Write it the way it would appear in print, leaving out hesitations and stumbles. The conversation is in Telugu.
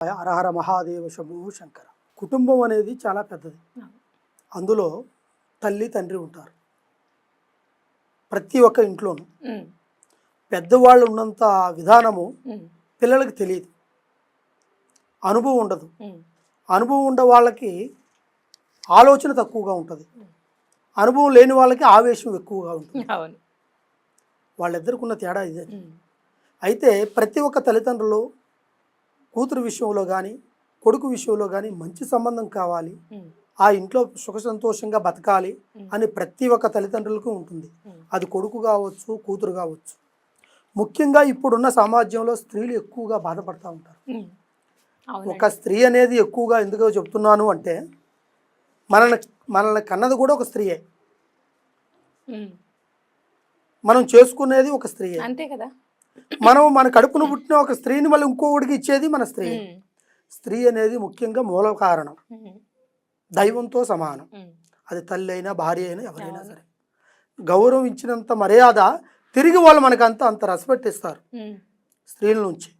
హరహర మహాదేవ శంభో శంకర. కుటుంబం అనేది చాలా పెద్దది. అందులో తల్లి తండ్రి ఉంటారు ప్రతి ఒక్క ఇంట్లోనూ. పెద్దవాళ్ళు ఉన్నంత విధానము పిల్లలకి తెలియదు, అనుభవం ఉండదు. అనుభవం ఉండే వాళ్ళకి ఆలోచన తక్కువగా ఉంటుంది, అనుభవం లేని వాళ్ళకి ఆవేశం ఎక్కువగా ఉంటుంది. వాళ్ళిద్దరికి ఉన్న తేడా ఇదే. అయితే ప్రతి ఒక్క తల్లిదండ్రులు కూతురు విషయంలో కానీ కొడుకు విషయంలో కానీ మంచి సంబంధం కావాలి, ఆ ఇంట్లో సుఖ సంతోషంగా బతకాలి అని ప్రతి ఒక్క తల్లిదండ్రులకు ఉంటుంది. అది కొడుకు కావచ్చు, కూతురు కావచ్చు. ముఖ్యంగా ఇప్పుడున్న సమాజంలో స్త్రీలు ఎక్కువగా బాధపడుతూ ఉంటారు. ఒక స్త్రీ అనేది ఎక్కువగా ఎందుకో చెప్తున్నాను అంటే, మనల్ని కన్నది కూడా ఒక స్త్రీయే, మనం చేసుకునేది ఒక స్త్రీయే, అంతే కదా. మనం మన కడుపును పుట్టిన ఒక స్త్రీని మళ్ళీ ఇంకొకటికి ఇచ్చేది మన స్త్రీ. స్త్రీ అనేది ముఖ్యంగా మూల కారణం, దైవంతో సమానం. అది తల్లి అయినా భార్య అయినా ఎవరైనా సరే. గౌరవం ఇచ్చినంత మర్యాద తిరిగి వాళ్ళు మనకు అంత రెస్పెక్ట్ ఇస్తారు స్త్రీల నుంచి.